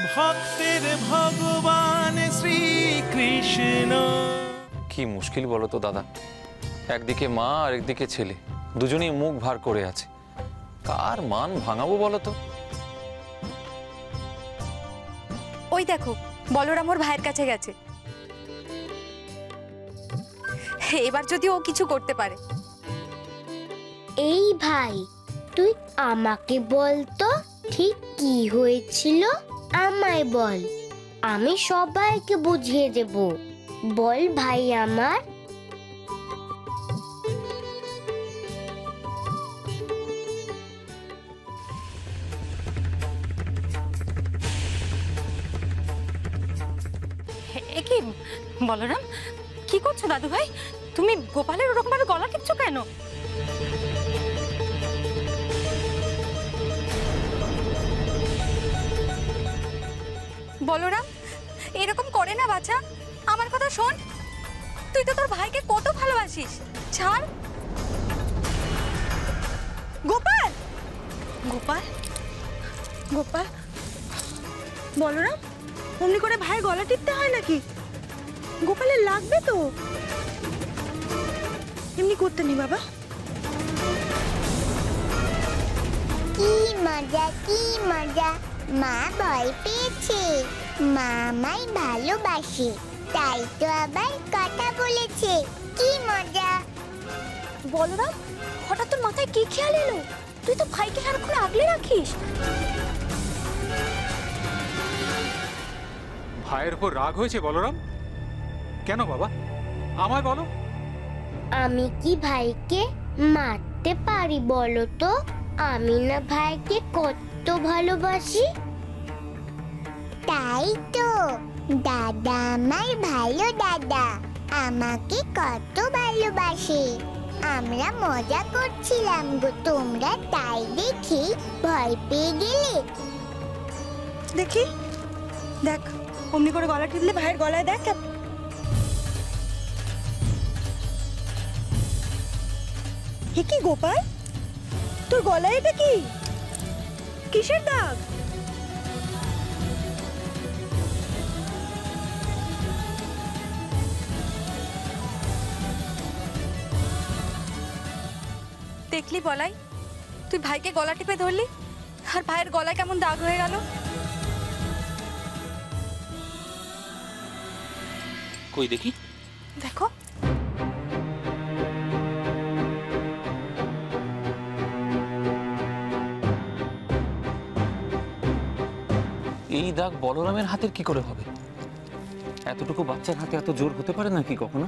ভক্তের ভগবান শ্রীকৃষ্ণ। কি মুশকিল বলো তো দাদা, একদিকে মা আর একদিকে ছেলে, দুজনেই মুখ ভার করে আছে। কার মান ভাঙাবো বলো তো? ওই দেখো বলরাম ওর ভাইয়ের কাছে গেছে। এবার যদি ও কিছু করতে পারে। এই ভাই, তুই আমাকে বল তো ঠিক কি হয়েছিল, আমায় বল, আমি সবাইকে বুঝিয়ে দেব। বল ভাই আমার। এ কি বলরাম, কি করছো দাদু ভাই? তুমি গোপালের ওরকম ভাবে গলা টিপছো কেন? বলরাম এরকম করে না বাচ্চা, আমার কথা শোন। তুই তো তোর ভাইকে কত ভালোবাসিস। ছাড়। গোপাল, গোপাল, গোপাল। বলরাম অমনি করে ভাই গলা টিপতে হয় নাকি? গোপালের লাগবে তো, এমনি করতে নি বাবা। কি মজা, কি মজা, মা ভয় পেয়েছে, মা আমায় ভালোবাসে, তাই তো আবার কথা বলেছে। কি মজা। বলরাম হঠাৎ তোর মাথায় কি খেয়াল এলো? তুই তো ভাইকে সারাক্ষণ আগলে রাখিস। ভাইয়ের উপর রাগ হয়েছে বলরাম? কেন বাবা, আমায় বলো। আমি কি ভাইকে মারতে পারি বলো তো? আমি না ভাইকে কত ভালোবাসি। তাই তো, দাদা আমার ভালো দাদা, আমাকে কত ভালোবাসে। আমরা মজা করছিলাম গো, তোমরা তাই দেখি ভয় পেয়ে গেলে। দেখি, দেখ অমনি করে গলা টিপলে ভাইয়ের গলায় দেখ। এ কি গোপাল, তোর গলায় এটা কি? কিসের দাগ? দেখলি বলাই, তুই ভাইকে গলা টিপে ধরলি আর ভাইয়ের গলায় কেমন দাগ হয়ে গেল। কই দেখি। দেখো। এই দাগ বলরামের হাতের কি করে হবে? এতটুকু বাচ্চার হাতে এত জোর হতে পারে নাকি কখনো?